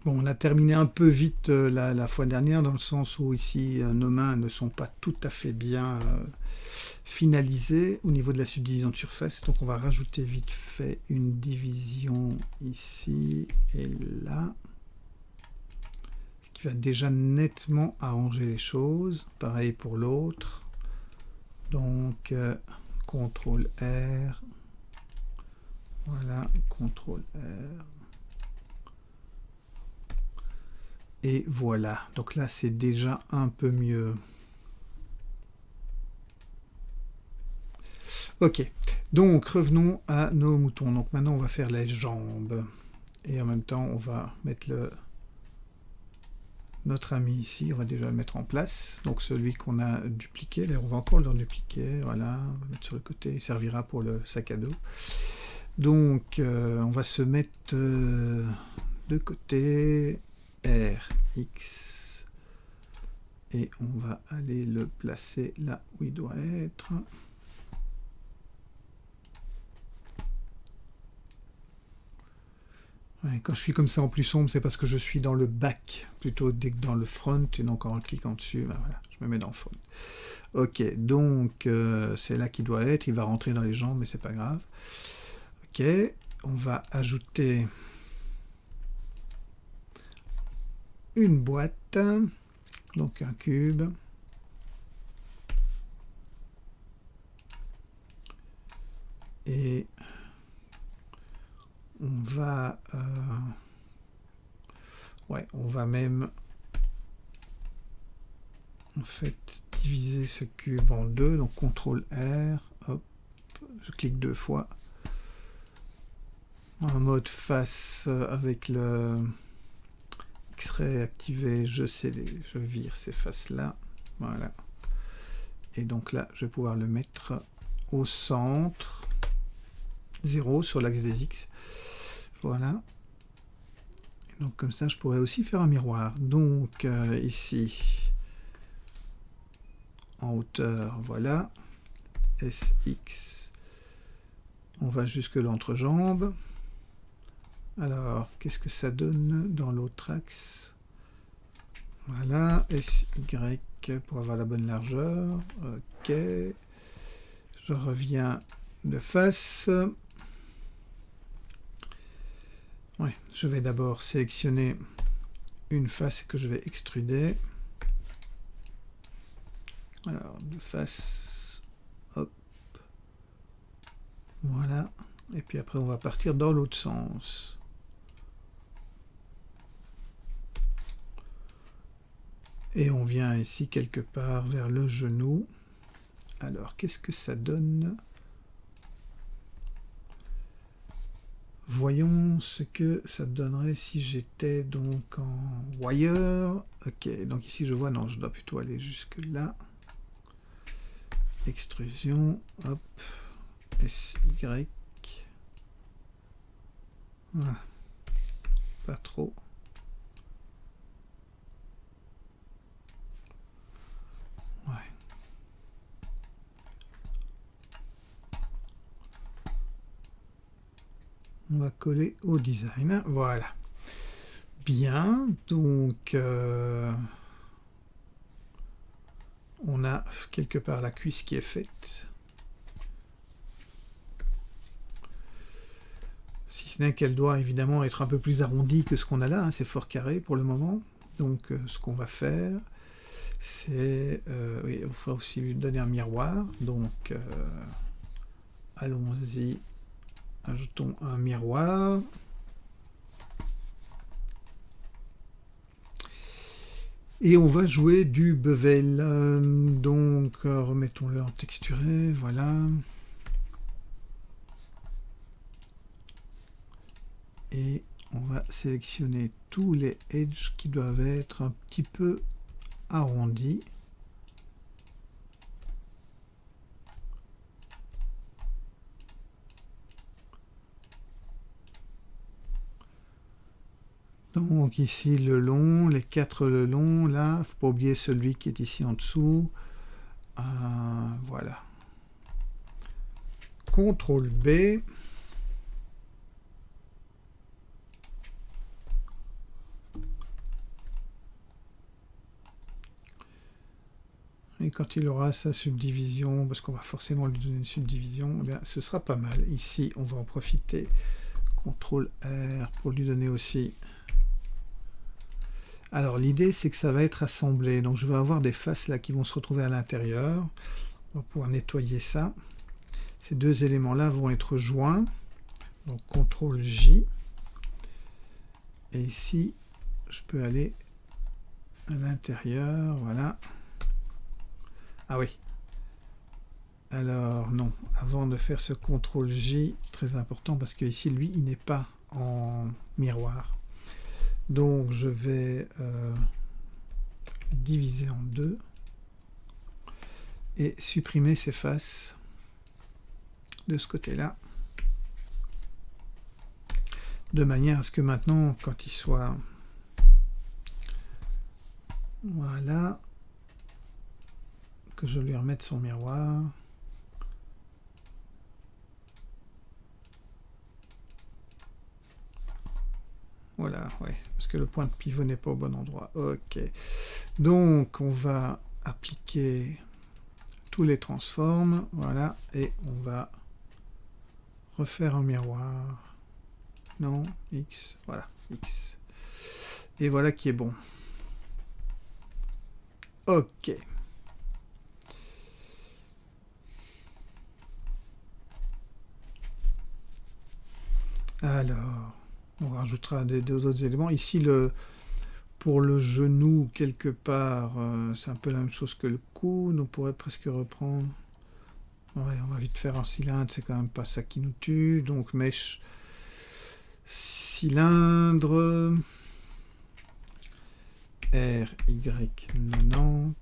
Bon, on a terminé un peu vite la fois dernière, dans le sens où ici, nos mains ne sont pas tout à fait bien finalisées au niveau de la subdivision de surface. Donc on va rajouter vite fait une division ici et là, ce qui va déjà nettement arranger les choses. Pareil pour l'autre. Donc, CTRL R. Voilà, CTRL R. Et voilà, donc là c'est déjà un peu mieux. Ok, donc revenons à nos moutons. Donc maintenant on va faire les jambes. Et en même temps on va mettre notre ami ici, on va déjà le mettre en place. Donc celui qu'on a dupliqué, là on va encore le dupliquer, voilà, on va le mettre sur le côté, il servira pour le sac à dos. Donc on va se mettre de côté, R, X, et on va aller le placer là où il doit être. Ouais, quand je suis comme ça en plus sombre, c'est parce que je suis dans le back plutôt que dans le front, et donc en cliquant dessus, ben voilà, je me mets dans le front. Ok, donc c'est là qu'il doit être, il va rentrer dans les jambes, mais c'est pas grave. Ok, on va ajouter une boîte, donc un cube. Et on va on va même en fait diviser ce cube en deux, donc CTRL R, hop, je clique deux fois en mode face avec le X-ray activé, je vire ces faces là, voilà, et donc là je vais pouvoir le mettre au centre, 0 sur l'axe des X, voilà. Donc comme ça, je pourrais aussi faire un miroir. Donc ici, en hauteur, voilà, SX, on va jusque l'entrejambe. Alors, qu'est-ce que ça donne dans l'autre axe? Voilà, SY pour avoir la bonne largeur. Ok, je reviens de face. Ouais, je vais d'abord sélectionner une face que je vais extruder. Alors, de face, hop, voilà. Et puis après, on va partir dans l'autre sens. Et on vient ici quelque part vers le genou. Alors, qu'est-ce que ça donne? Voyons ce que ça donnerait si j'étais donc en wire. Ok, donc ici je vois, non, je dois plutôt aller jusque là. Extrusion, hop, SY. Voilà. Pas trop. Ouais. On va coller au design. Voilà. Bien, donc on a quelque part la cuisse qui est faite. Si ce n'est qu'elle doit évidemment être un peu plus arrondie que ce qu'on a là, hein, c'est fort carré pour le moment. Donc ce qu'on va faire, c'est... oui, il faudra aussi lui donner un miroir. Donc allons-y, ajoutons un miroir. Et on va jouer du bevel. Donc remettons-le en texturé, voilà. Et on va sélectionner tous les edges qui doivent être un petit peu arrondis. Donc ici le long, les 4 le long, là, faut pas oublier celui qui est ici en dessous. Voilà. CTRL B. Et quand il aura sa subdivision, parce qu'on va forcément lui donner une subdivision, eh bien, ce sera pas mal. Ici, on va en profiter. CTRL R pour lui donner aussi. Alors, l'idée, c'est que ça va être assemblé. Donc, je vais avoir des faces là qui vont se retrouver à l'intérieur. On va pouvoir nettoyer ça. Ces deux éléments-là vont être joints. Donc, CTRL J. Et ici, je peux aller à l'intérieur. Voilà. Ah oui. Alors, non. Avant de faire ce CTRL J, très important, parce que ici, lui, il n'est pas en miroir. Donc, je vais diviser en deux et supprimer ces faces de ce côté-là, de manière à ce que maintenant, quand il soit voilà, que je lui remette son miroir. Voilà, ouais, parce que le point de pivot n'est pas au bon endroit. Ok. Donc, on va appliquer tous les transforms, voilà, et on va refaire un miroir. Non, X, voilà, X. Et voilà qui est bon. Ok. Alors, on rajoutera deux autres éléments. Ici, pour le genou, quelque part, c'est un peu la même chose que le coude. On pourrait presque reprendre. Ouais, on va vite faire un cylindre, c'est quand même pas ça qui nous tue. Donc, mèche, cylindre, RY90.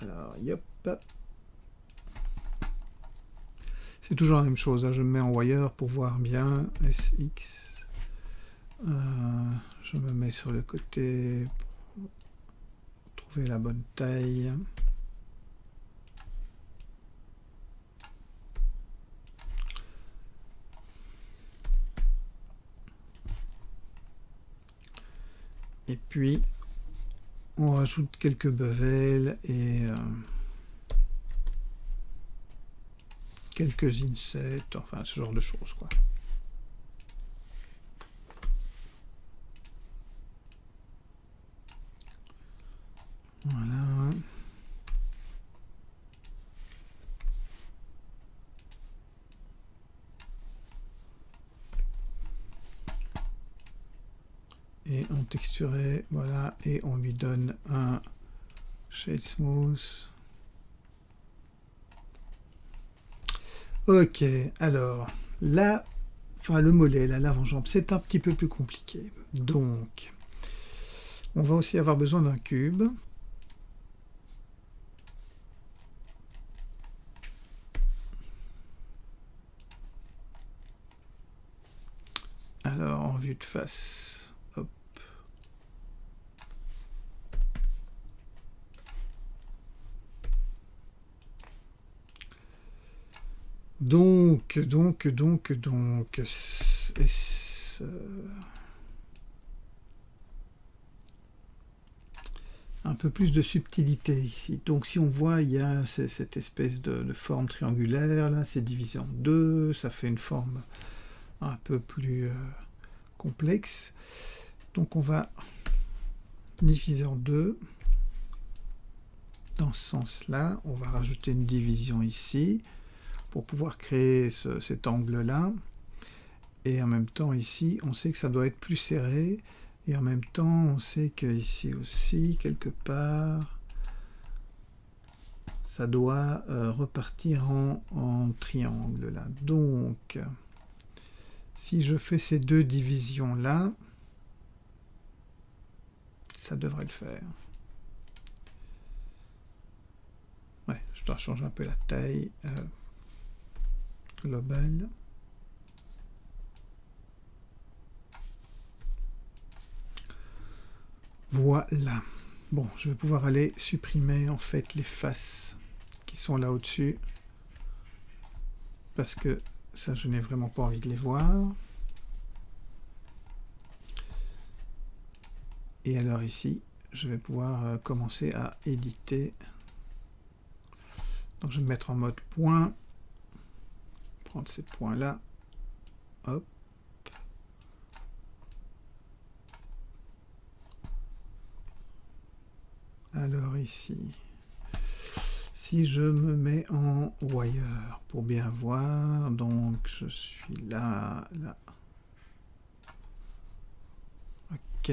Alors, yop. C'est toujours la même chose, hein. Je me mets en wire pour voir bien. SX. Je me mets sur le côté pour trouver la bonne taille. Et puis, on rajoute quelques bevels et quelques insets, enfin ce genre de choses, quoi. Voilà. Et on texturait, voilà, et on lui donne un shade smooth. Ok, alors, là, enfin le mollet, là, l'avant-jambe, c'est un petit peu plus compliqué. Donc, on va aussi avoir besoin d'un cube. Alors, en vue de face, hop. Donc, un peu plus de subtilité ici. Donc, si on voit, il y a cette espèce de forme triangulaire, là, c'est divisé en deux, ça fait une forme un peu plus complexe. Donc, on va diviser en deux. Dans ce sens-là, on va rajouter une division ici pour pouvoir créer cet angle-là. Et en même temps, ici, on sait que ça doit être plus serré. Et en même temps, on sait qu'ici aussi, quelque part, ça doit repartir en triangle, là. Donc, si je fais ces deux divisions-là, ça devrait le faire. Ouais, je dois changer un peu la taille globale. Voilà. Bon, je vais pouvoir aller supprimer en fait les faces qui sont là au-dessus. Parce que ça, je n'ai vraiment pas envie de les voir. Et alors ici, je vais pouvoir commencer à éditer. Donc je vais me mettre en mode point, prendre ces points-là, hop. Alors ici, si je me mets en wire pour bien voir, donc je suis là, là. Ok.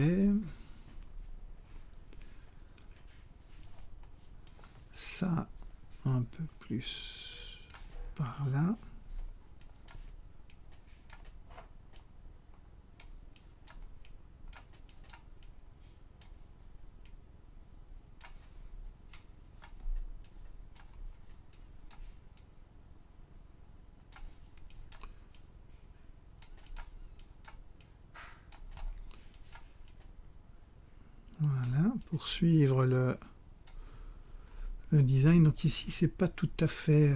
Ça, un peu plus par là. Voilà, pour suivre le design. Donc ici, c'est pas tout à fait...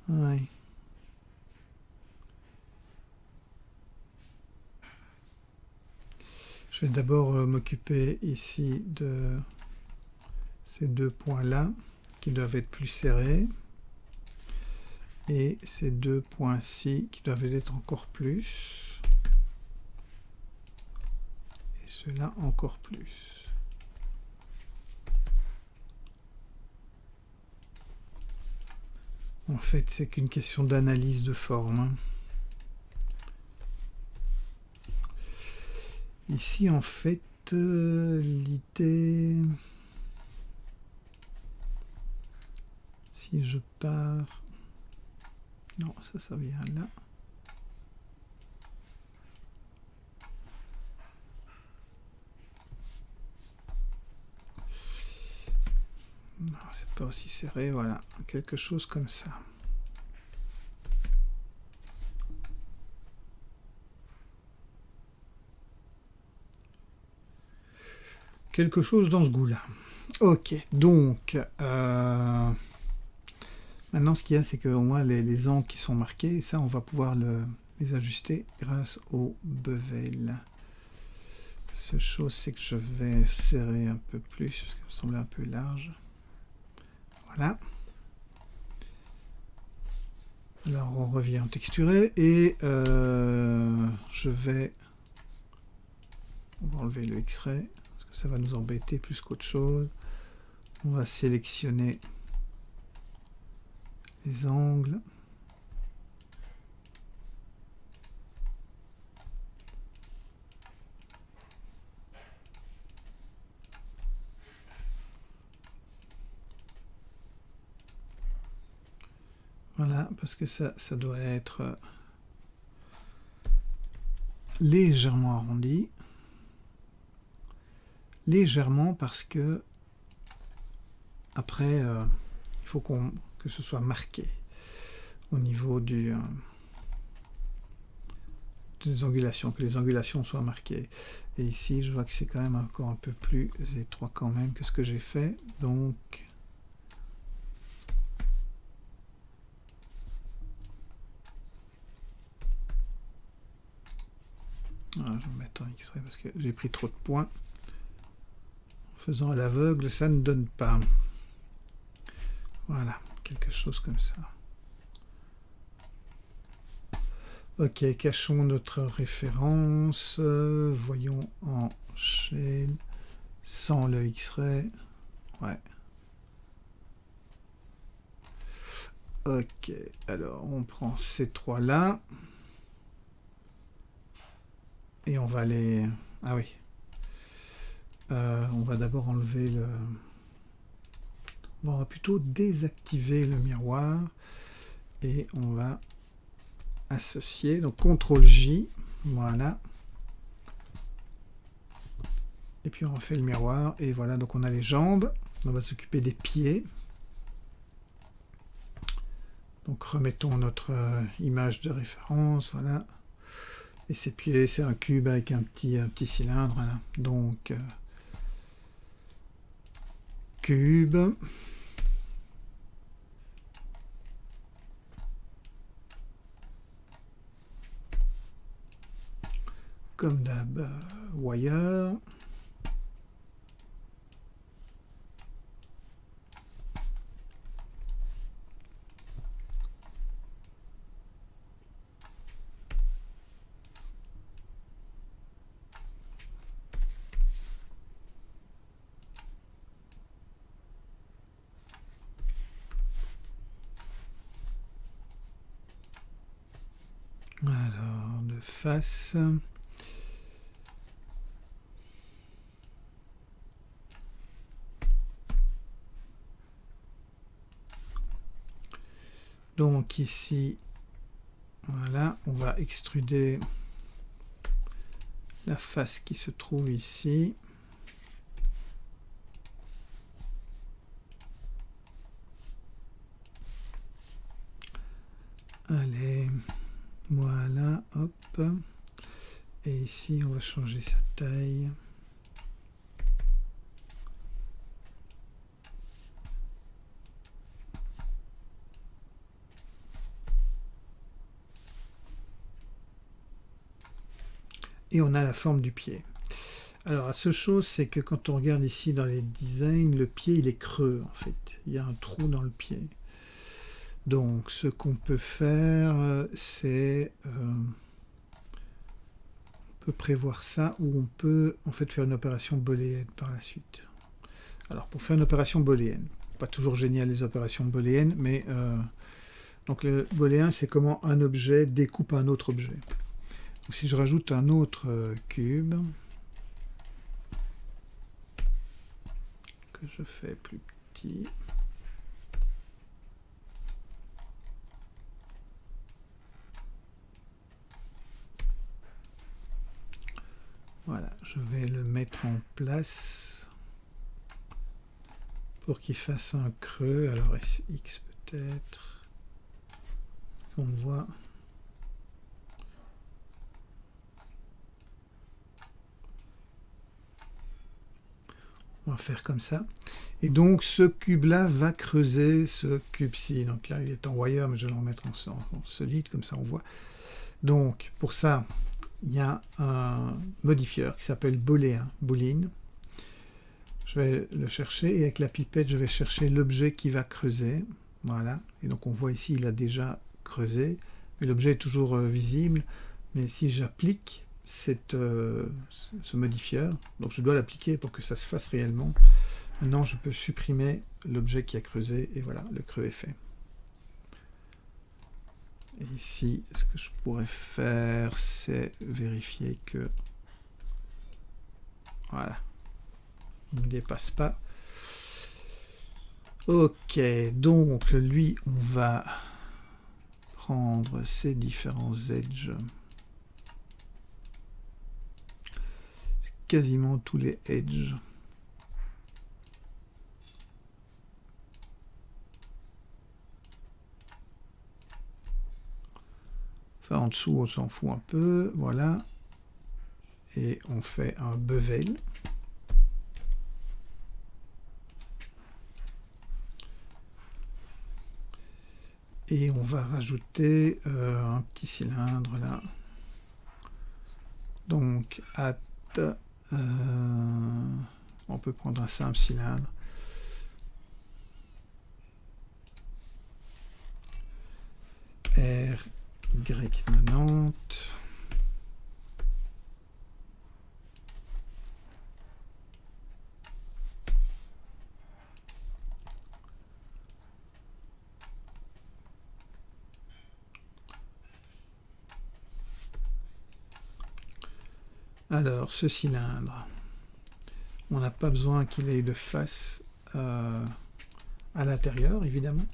ouais. Je vais d'abord m'occuper ici de ces deux points-là, qui doivent être plus serrés. Et ces deux points-ci, qui doivent être encore plus. Et ceux-là, encore plus. En fait, c'est qu'une question d'analyse de forme. Hein. Ici, en fait, l'idée... Si je pars... Non, ça vient là. Non, c'est pas aussi serré, voilà. Quelque chose comme ça. Quelque chose dans ce goût-là. Ok, donc... maintenant, ce qu'il y a, c'est qu'au moins les angles qui sont marqués, ça, on va pouvoir les ajuster grâce au bevel. La seule chose, c'est que je vais serrer un peu plus, parce que ça semble un peu large. Voilà. Alors, on revient en texturé, et je vais... On va enlever le X-ray, parce que ça va nous embêter plus qu'autre chose. On va sélectionner les angles. Voilà, parce que ça doit être légèrement arrondi. Légèrement parce que après, il faut que ce soit marqué au niveau des angulations, que les angulations soient marquées. Et ici, je vois que c'est quand même encore un peu plus étroit quand même que ce que j'ai fait. Donc... Voilà, je vais me mettre en X-ray parce que j'ai pris trop de points. En faisant à l'aveugle, ça ne donne pas. Voilà, quelque chose comme ça. Ok, cachons notre référence. Voyons en chaîne sans le X-ray. Ouais. Ok, alors on prend ces trois-là. Et on va les... Ah oui. On va d'abord enlever le... On va plutôt désactiver le miroir. Et on va associer. Donc CTRL-J. Voilà. Et puis on refait le miroir. Et voilà, donc on a les jambes. On va s'occuper des pieds. Donc remettons notre image de référence. Voilà. Et ces pieds, c'est un cube avec un petit cylindre. Voilà. Donc, cube. Comme d'hab, wire. Alors, de face. Donc ici, voilà, on va extruder la face qui se trouve ici. Allez, voilà, hop. Et ici, on va changer sa taille. Et on a la forme du pied. Alors la seule chose, c'est que quand on regarde ici dans les designs, le pied il est creux en fait. Il y a un trou dans le pied. Donc ce qu'on peut faire, c'est on peut prévoir ça, ou on peut en fait faire une opération booléenne par la suite. Alors pour faire une opération booléenne, pas toujours génial les opérations booléennes, mais donc le booléen c'est comment un objet découpe un autre objet. Donc, si je rajoute un autre cube que je fais plus petit, voilà, je vais le mettre en place pour qu'il fasse un creux. Alors SX peut-être, on voit. On va faire comme ça. Et donc, ce cube-là va creuser ce cube-ci. Donc là, il est en wire, mais je vais le remettre en solide, comme ça on voit. Donc, pour ça, il y a un modifieur qui s'appelle booléen, boolean. Je vais le chercher, et avec la pipette, je vais chercher l'objet qui va creuser. Voilà. Et donc, on voit ici, il a déjà creusé. Mais l'objet est toujours visible. Mais si j'applique ce modifieur, donc je dois l'appliquer pour que ça se fasse réellement. Maintenant je peux supprimer l'objet qui a creusé et voilà, le creux est fait. Et ici, ce que je pourrais faire, c'est vérifier que voilà, il ne dépasse pas. Ok, donc lui, on va prendre ces différents edges. Quasiment tous les edges. Enfin, en dessous, on s'en fout un peu. Voilà. Et on fait un bevel. Et on va rajouter un petit cylindre là. Donc, at on peut prendre un simple cylindre. R, Y90. Alors, ce cylindre, on n'a pas besoin qu'il ait de face à l'intérieur, évidemment.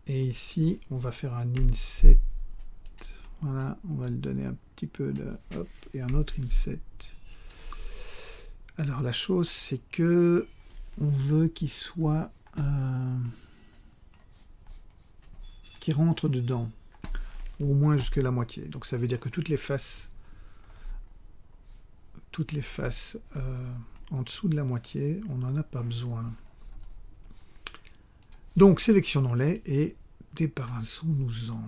Et ici, on va faire un inset. Voilà, on va le donner un petit peu de... Hop, et un autre inset. Alors, la chose, c'est que on veut qu'il soit... qui rentre dedans, au moins jusque la moitié. Donc, ça veut dire que toutes les faces en dessous de la moitié, on n'en a pas besoin. Donc sélectionnons-les et débarrassons-nous-en.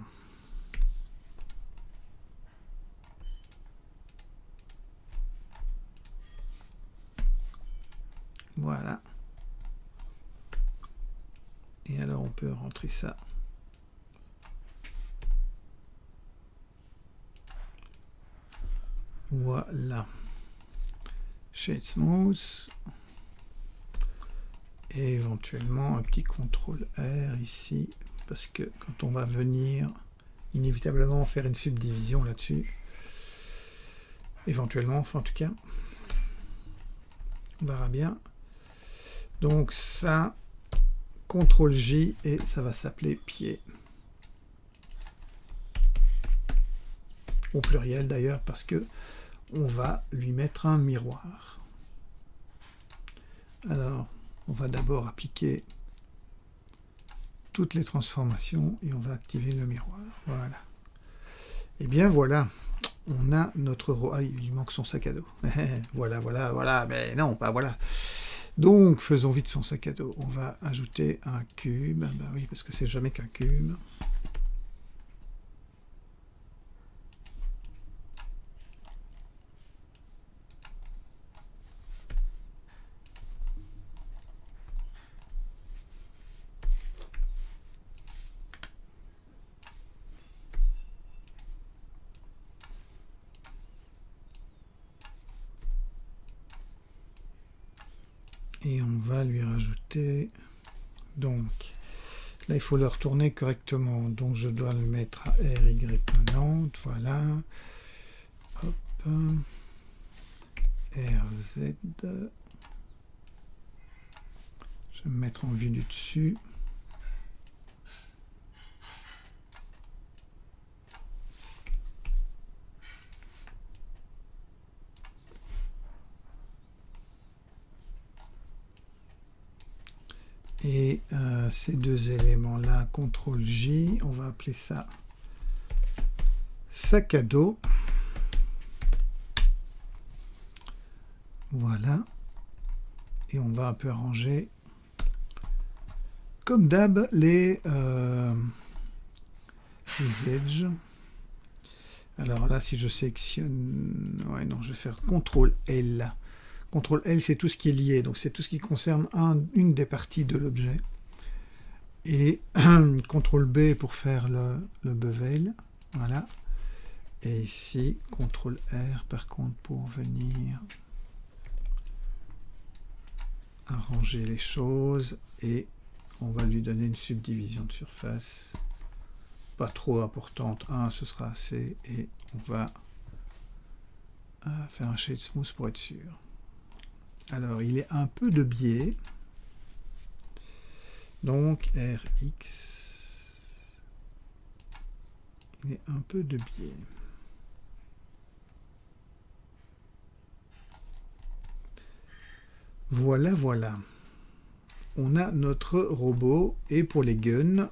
Voilà. Et alors on peut rentrer ça. Voilà. Shade Smooth. Et éventuellement un petit contrôle R ici. Parce que quand on va venir inévitablement faire une subdivision là-dessus. Éventuellement, enfin en tout cas. On verra bien. Donc ça, CTRL J et ça va s'appeler pied. Au pluriel d'ailleurs parce que on va lui mettre un miroir. Alors, on va d'abord appliquer toutes les transformations et on va activer le miroir. Voilà. Et bien voilà, on a notre roi. Ah, il manque son sac à dos. Voilà, mais non, pas voilà. Donc, faisons vite son sac à dos. On va ajouter un cube. Bah oui, parce que c'est jamais qu'un cube. Et on va lui rajouter, donc, là il faut le retourner correctement, donc je dois le mettre à RY90, voilà, hop, RZ, je vais me mettre en vue du dessus, et ces deux éléments-là, CTRL J, on va appeler ça sac à dos. Voilà. Et on va un peu arranger, comme d'hab, les edges. Alors là, si je sélectionne... Ouais, non, je vais faire CTRL L. CTRL L, c'est tout ce qui est lié, donc c'est tout ce qui concerne une des parties de l'objet. Et CTRL B pour faire le bevel, voilà. Et ici, CTRL R par contre pour venir arranger les choses. Et on va lui donner une subdivision de surface. Pas trop importante, 1 ce sera assez. Et on va faire un shade smooth pour être sûr. Alors, il est un peu de biais. Donc, RX. Il est un peu de biais. Voilà, voilà. On a notre robot. Et pour les guns,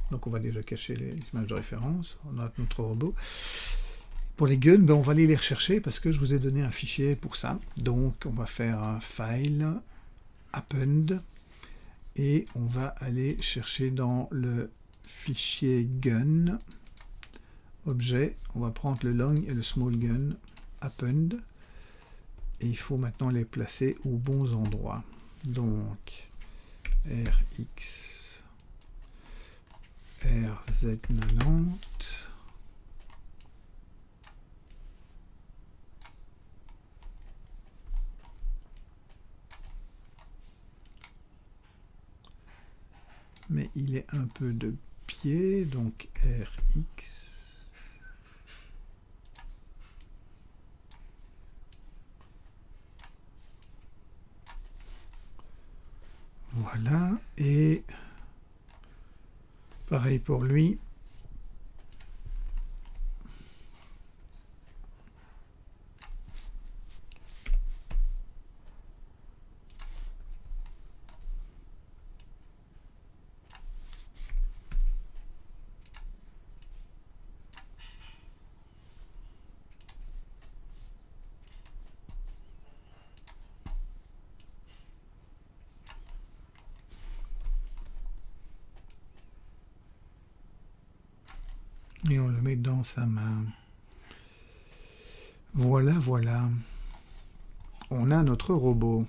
donc on va déjà cacher les images de référence. On a notre robot. Pour les guns, ben on va aller les rechercher parce que je vous ai donné un fichier pour ça. Donc, on va faire un file, append, et on va aller chercher dans le fichier gun, objet, on va prendre le long et le small gun, append, et il faut maintenant les placer aux bons endroits. Donc, RX, RZ90, mais il est un peu de pied, donc RX. Voilà, et pareil pour lui. Et on le met dans sa main. Voilà, voilà. On a notre robot.